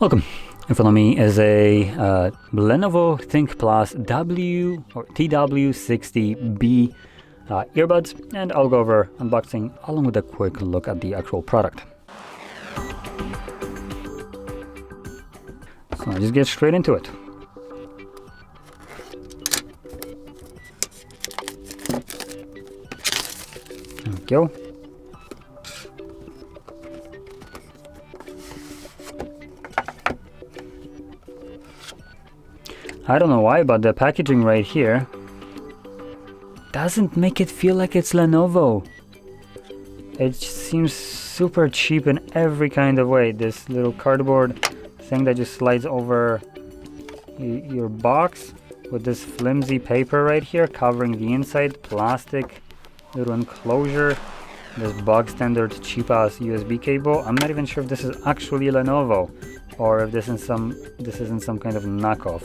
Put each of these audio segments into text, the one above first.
Welcome. In front of me is a Lenovo ThinkPlus TW60B earbuds, and I'll go over unboxing along with a quick look at the actual product. So I'll just get straight into it. There we go. I don't know why, but the packaging right here doesn't make it feel like it's Lenovo. It seems super cheap in every kind of way. This little cardboard thing that just slides over your box with this flimsy paper right here covering the inside, plastic little enclosure, this bog standard cheap ass USB cable. I'm not even sure if this is actually Lenovo or if this isn't some kind of knockoff.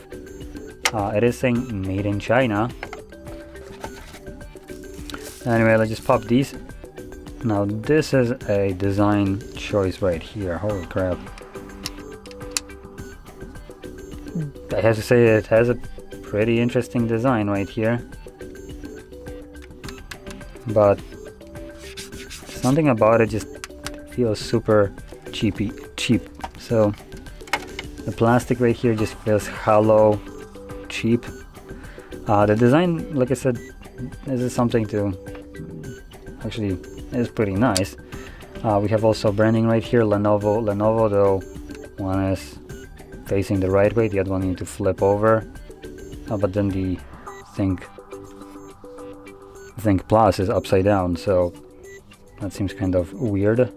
It is saying made in China. Anyway, let's just pop these. Now this is a design choice right here. Holy crap. I have to say it has a pretty interesting design right here. But something about it just feels super cheap. So the plastic right here just feels hollow, cheap. The design, like I said, is something to actually is pretty nice. We have also branding right here, Lenovo, though one is facing the right way, the other one you need to flip over. But then the ThinkPlus is upside down, so that seems kind of weird.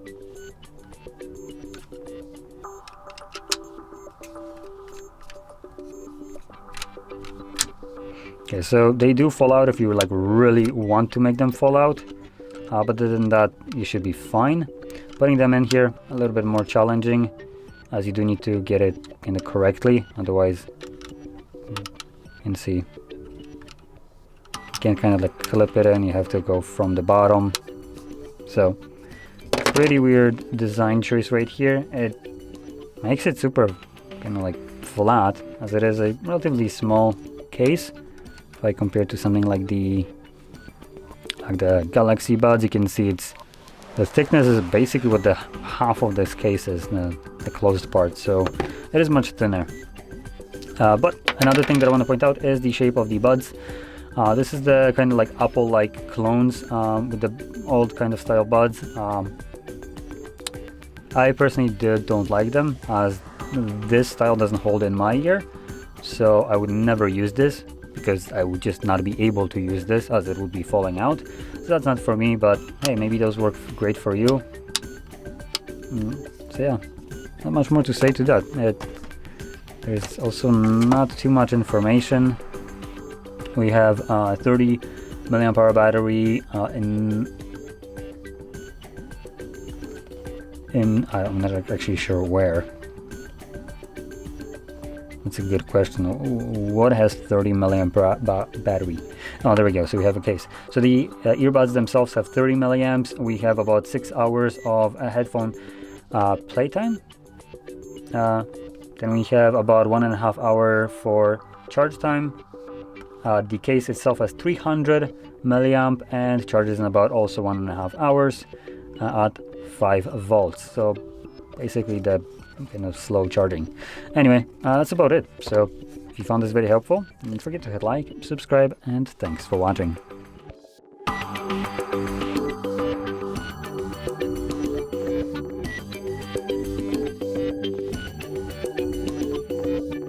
Okay, so they do fall out if you like really want to make them fall out, but other than that you should be fine. Putting them in here a little bit more challenging, as you do need to get it kind of correctly, otherwise you can see you can't kind of like clip it in, you have to go from the bottom. So pretty weird design choice right here. It makes it super kind of like flat, as it is a relatively small case. If I compare to something like the Galaxy Buds, you can see the thickness is basically what the half of this case is, the closed part, so it is much thinner. But another thing that I want to point out is the shape of the buds. This is the kind of like Apple-like clones with the old kind of style buds. I personally don't like them, as this style doesn't hold in my ear, so I would never use this, because I would just not be able to use this, as it would be falling out. So that's not for me, but hey, maybe those work great for you. So yeah, not much more to say to that. There's also not too much information. We have 30 milliamp hour battery in I'm not actually sure where. That's a good question. What has 30 milliamp battery? Oh, there we go. So we have a case. So the earbuds themselves have 30 milliamps. We have about 6 hours of headphone playtime. Then we have about 1.5 hours for charge time. The case itself has 300 milliamp and charges in about also 1.5 hours at 5 volts. So basically the kind of slow charging. Anyway, that's about it. So if you found this video helpful, don't forget to hit like, subscribe, and thanks for watching.